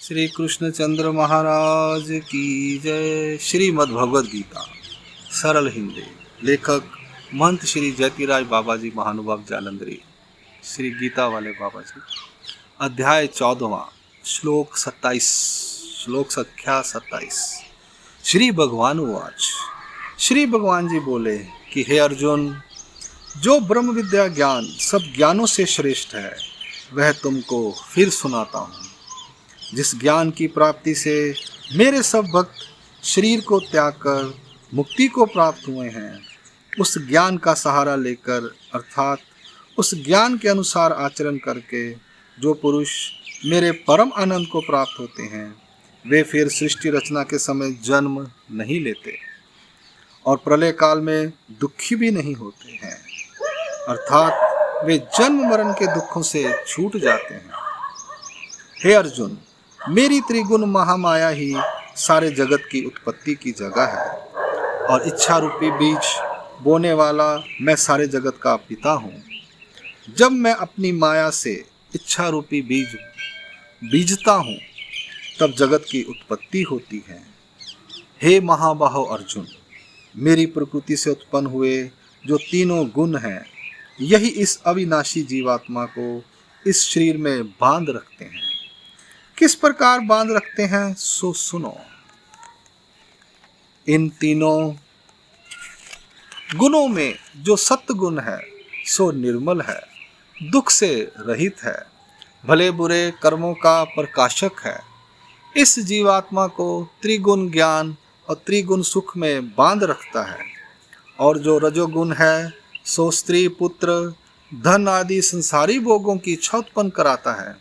श्री कृष्णचंद्र महाराज की जय। श्रीमद् भगवद गीता सरल हिंदी। लेखक महंत श्री जयतीराज बाबा जी महानुभाव जालंधरी। श्री गीता वाले बाबा जी। अध्याय 14वां। श्लोक 27। श्लोक संख्या 27। श्री भगवान उवाच। श्री भगवान जी बोले कि हे अर्जुन, जो ब्रह्म विद्या ज्ञान सब ज्ञानों से श्रेष्ठ है वह तुमको फिर सुनाता हूँ। जिस ज्ञान की प्राप्ति से मेरे सब भक्त शरीर को त्याग कर मुक्ति को प्राप्त हुए हैं, उस ज्ञान का सहारा लेकर अर्थात उस ज्ञान के अनुसार आचरण करके जो पुरुष मेरे परम आनंद को प्राप्त होते हैं वे फिर सृष्टि रचना के समय जन्म नहीं लेते और प्रलय काल में दुखी भी नहीं होते हैं, अर्थात वे जन्म मरण के दुखों से छूट जाते हैं। हे अर्जुन, मेरी त्रिगुण महामाया ही सारे जगत की उत्पत्ति की जगह है और इच्छा रूपी बीज बोने वाला मैं सारे जगत का पिता हूँ। जब मैं अपनी माया से इच्छा रूपी बीज बीजता हूँ तब जगत की उत्पत्ति होती है। हे महाबाहो अर्जुन, मेरी प्रकृति से उत्पन्न हुए जो तीनों गुण हैं यही इस अविनाशी जीवात्मा को इस शरीर में बांध रखते हैं। किस प्रकार बांध रखते हैं सो सुनो। इन तीनों गुणों में जो सत्य गुण है सो निर्मल है, दुख से रहित है, भले बुरे कर्मों का प्रकाशक है। इस जीवात्मा को त्रिगुण ज्ञान और त्रिगुण सुख में बांध रखता है। और जो रजोगुण है सो स्त्री पुत्र धन आदि संसारी भोगों की इच्छा उत्पन्न कराता है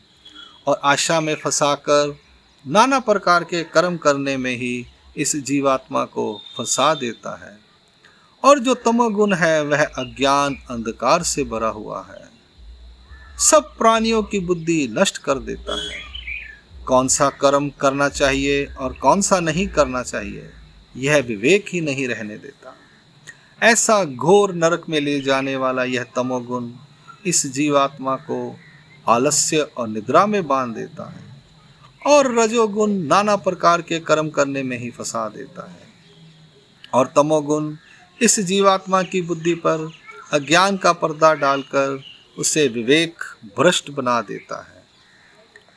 और आशा में फंसाकर नाना प्रकार के कर्म करने में ही इस जीवात्मा को फंसा देता है। और जो तमोगुण है वह अज्ञान अंधकार से भरा हुआ है, सब प्राणियों की बुद्धि नष्ट कर देता है। कौन सा कर्म करना चाहिए और कौन सा नहीं करना चाहिए यह विवेक ही नहीं रहने देता। ऐसा घोर नरक में ले जाने वाला यह तमोगुण इस जीवात्मा को आलस्य और निद्रा में बांध देता है और रजोगुण नाना प्रकार के कर्म करने में ही फंसा देता है और तमोगुण इस जीवात्मा की बुद्धि पर अज्ञान का पर्दा डालकर उसे विवेक भ्रष्ट बना देता है।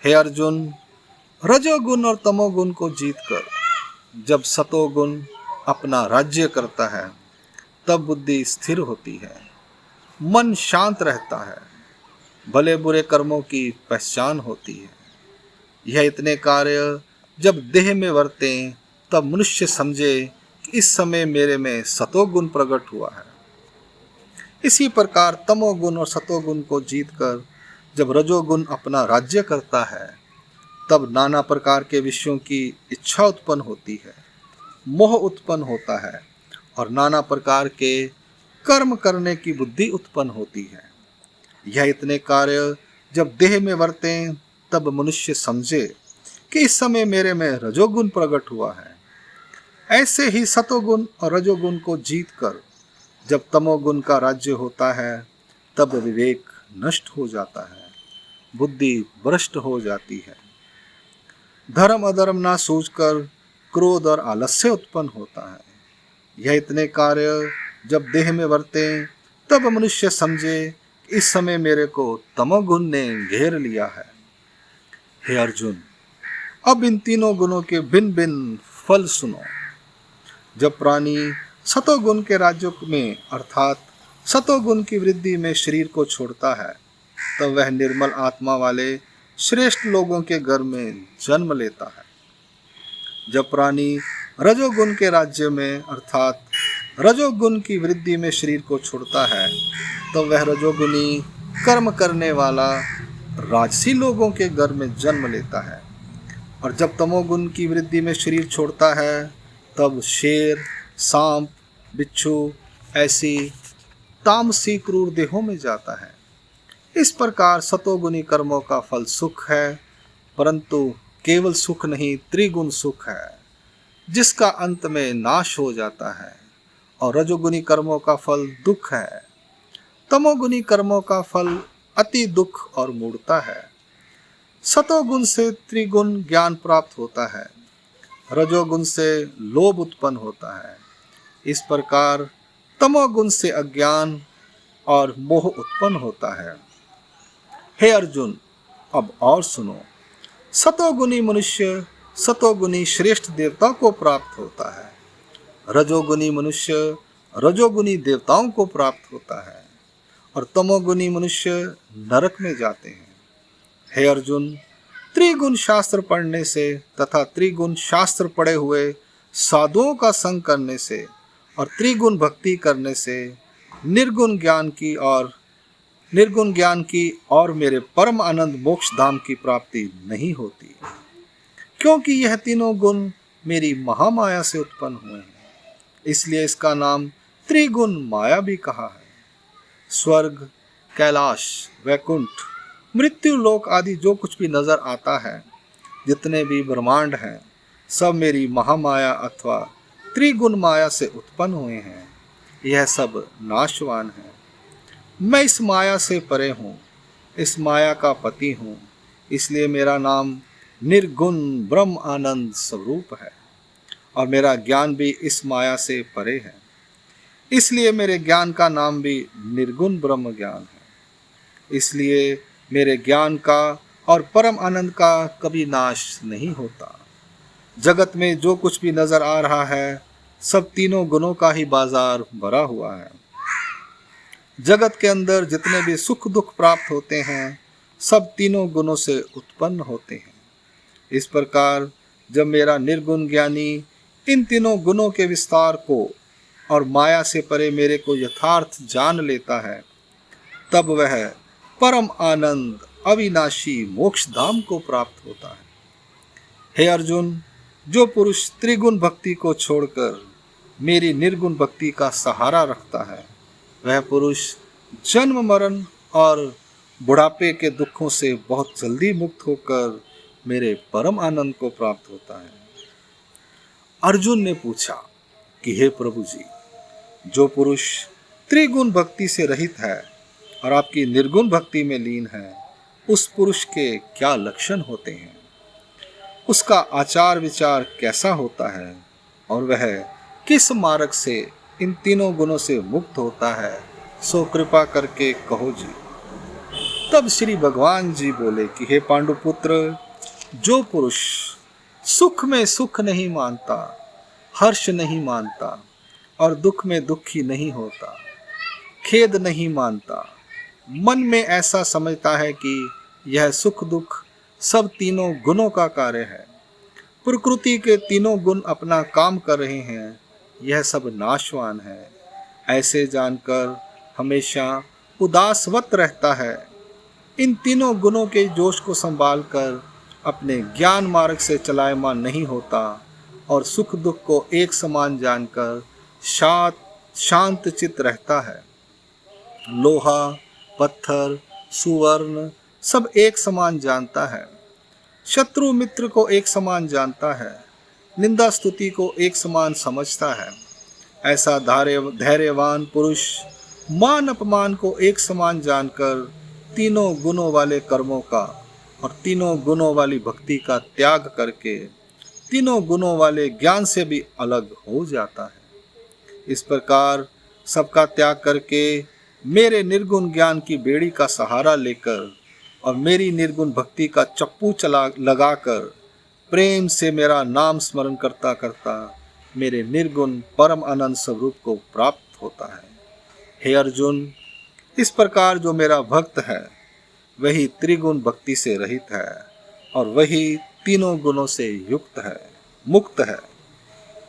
हे अर्जुन, रजोगुण और तमोगुण को जीतकर जब सतोगुण अपना राज्य करता है तब बुद्धि स्थिर होती है, मन शांत रहता है, भले बुरे कर्मों की पहचान होती है। यह इतने कार्य जब देह में वर्तें तब मनुष्य समझे कि इस समय मेरे में सतोगुण प्रकट हुआ है। इसी प्रकार तमोगुण और सतोगुण को जीतकर जब रजोगुण अपना राज्य करता है तब नाना प्रकार के विषयों की इच्छा उत्पन्न होती है, मोह उत्पन्न होता है और नाना प्रकार के कर्म करने की बुद्धि उत्पन्न होती है। यह इतने कार्य जब देह में वर्तें तब मनुष्य समझे कि इस समय मेरे में रजोगुण प्रकट हुआ है। ऐसे ही सतोगुण और रजोगुण को जीतकर जब तमोगुण का राज्य होता है तब विवेक नष्ट हो जाता है, बुद्धि भ्रष्ट हो जाती है। धर्म अधर्म ना सूझकर क्रोध और आलस्य उत्पन्न होता है। यह इतने कार्य जब देह में वर्तें तब मनुष्य समझे इस समय मेरे को तमोगुण ने घेर लिया है। हे अर्जुन, अब इन तीनों गुणों के भिन्न भिन्न फल सुनो। जब प्राणी सतोगुण के राज्य में अर्थात सतोगुण की वृद्धि में शरीर को छोड़ता है तब वह निर्मल आत्मा वाले श्रेष्ठ लोगों के घर में जन्म लेता है। जब प्राणी रजोगुण के राज्य में अर्थात रजोगुण की वृद्धि में शरीर को छोड़ता है तो वह रजोगुणी कर्म करने वाला राजसी लोगों के घर में जन्म लेता है। और जब तमोगुण की वृद्धि में शरीर छोड़ता है तब शेर, सांप, बिच्छू ऐसी तामसी क्रूर देहों में जाता है। इस प्रकार सतोगुणी कर्मों का फल सुख है, परंतु केवल सुख नहीं त्रिगुण सुख है जिसका अंत में नाश हो जाता है। और रजोगुणी कर्मों का फल दुख है, तमोगुणी कर्मों का फल अति दुख और मूढ़ता है। सतोगुण से त्रिगुण ज्ञान प्राप्त होता है, रजोगुण से लोभ उत्पन्न होता है। इस प्रकार तमोगुण से अज्ञान और मोह उत्पन्न होता है। हे अर्जुन, अब और सुनो। सतोगुणी मनुष्य सतोगुणी श्रेष्ठ देवता को प्राप्त होता है, रजोगुणी मनुष्य रजोगुणी देवताओं को प्राप्त होता है, और तमोगुणी मनुष्य नरक में जाते हैं। हे अर्जुन, त्रिगुण शास्त्र पढ़ने से तथा त्रिगुण शास्त्र पढ़े हुए साधुओं का संग करने से और त्रिगुण भक्ति करने से निर्गुण ज्ञान की और मेरे परम आनंद मोक्ष धाम की प्राप्ति नहीं होती, क्योंकि यह तीनों गुण मेरी महामाया से उत्पन्न हुए हैं। इसलिए इसका नाम त्रिगुण माया भी कहा है। स्वर्ग, कैलाश, वैकुंठ, मृत्यु लोक आदि जो कुछ भी नजर आता है, जितने भी ब्रह्मांड हैं, सब मेरी महामाया अथवा त्रिगुण माया से उत्पन्न हुए हैं। यह सब नाशवान है। मैं इस माया से परे हूँ, इस माया का पति हूँ। इसलिए मेरा नाम निर्गुण ब्रह्म आनंद स्वरूप है, और मेरा ज्ञान भी इस माया से परे है। इसलिए मेरे ज्ञान का नाम भी निर्गुण ब्रह्म ज्ञान है। इसलिए मेरे ज्ञान का और परम आनंद का कभी नाश नहीं होता। जगत में जो कुछ भी नजर आ रहा है, सब तीनों गुणों का ही बाजार भरा हुआ है। जगत के अंदर जितने भी सुख दुख प्राप्त होते हैं, सब तीनों गुणों से उत्पन्न होते हैं। इस प्रकार जब मेरा निर्गुण ज्ञानी इन तीनों गुणों के विस्तार को और माया से परे मेरे को यथार्थ जान लेता है, तब वह परम आनंद अविनाशी मोक्ष धाम को प्राप्त होता है। हे अर्जुन, जो पुरुष त्रिगुण भक्ति को छोड़कर मेरी निर्गुण भक्ति का सहारा रखता है, वह पुरुष जन्म मरण और बुढ़ापे के दुखों से बहुत जल्दी मुक्त होकर मेरे परम आनंद को प्राप्त होता है। अर्जुन ने पूछा कि हे प्रभु जी, जो पुरुष त्रिगुण भक्ति से रहित है और आपकी निर्गुण भक्ति में लीन है, उस पुरुष के क्या लक्षण होते हैं, उसका आचार विचार कैसा होता है, और वह किस मार्ग से इन तीनों गुणों से मुक्त होता है, सो कृपा करके कहो जी। तब श्री भगवान जी बोले कि हे पांडुपुत्र, जो पुरुष सुख में सुख नहीं मानता, हर्ष नहीं मानता और दुख में दुखी नहीं होता, खेद नहीं मानता, मन में ऐसा समझता है कि यह सुख दुख सब तीनों गुणों का कार्य है, प्रकृति के तीनों गुण अपना काम कर रहे हैं, यह सब नाशवान है, ऐसे जानकर हमेशा उदासवत रहता है, इन तीनों गुणों के जोश को संभाल कर अपने ज्ञान मार्ग से चलायमान नहीं होता और सुख दुख को एक समान जानकर शांत चित्त रहता है। लोहा, पत्थर, सुवर्ण सब एक समान जानता है, शत्रु मित्र को एक समान जानता है, निंदा स्तुति को एक समान समझता है। ऐसा धैर्यवान पुरुष मान अपमान को एक समान जानकर तीनों गुणों वाले कर्मों का और तीनों गुणों वाली भक्ति का त्याग करके तीनों गुणों वाले ज्ञान से भी अलग हो जाता है। इस प्रकार सबका त्याग करके मेरे निर्गुण ज्ञान की बेड़ी का सहारा लेकर और मेरी निर्गुण भक्ति का चप्पू लगाकर प्रेम से मेरा नाम स्मरण करता करता मेरे निर्गुण परम आनंद स्वरूप को प्राप्त होता है। हे अर्जुन, इस प्रकार जो मेरा भक्त है वही त्रिगुण भक्ति से रहित है और वही तीनों गुणों से युक्त है, मुक्त है।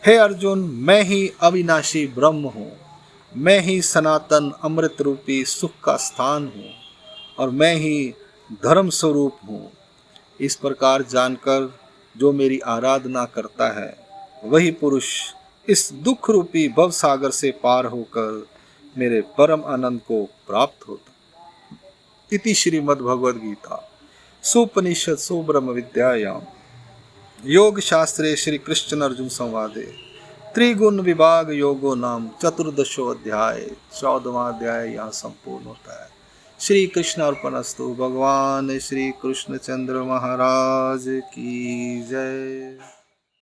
हे अर्जुन, मैं ही अविनाशी ब्रह्म हूँ, मैं ही सनातन अमृत रूपी सुख का स्थान हूँ और मैं ही धर्म स्वरूप हूँ। इस प्रकार जानकर जो मेरी आराधना करता है, वही पुरुष इस दुख रूपी भव सागर से पार होकर मेरे परम आनंद को प्राप्त होता। इति श्रीमद् भगवद गीता सुपनिषत्सु ब्रह्म विद्यायां योग शास्त्रे श्री कृष्ण अर्जुन संवादे त्रिगुण विभाग योगो नाम 14वां अध्याय 14वां अध्याय यहाँ संपूर्ण होता है। श्री कृष्ण अर्पणस्तु। भगवान श्री कृष्णचंद्र महाराज की जय।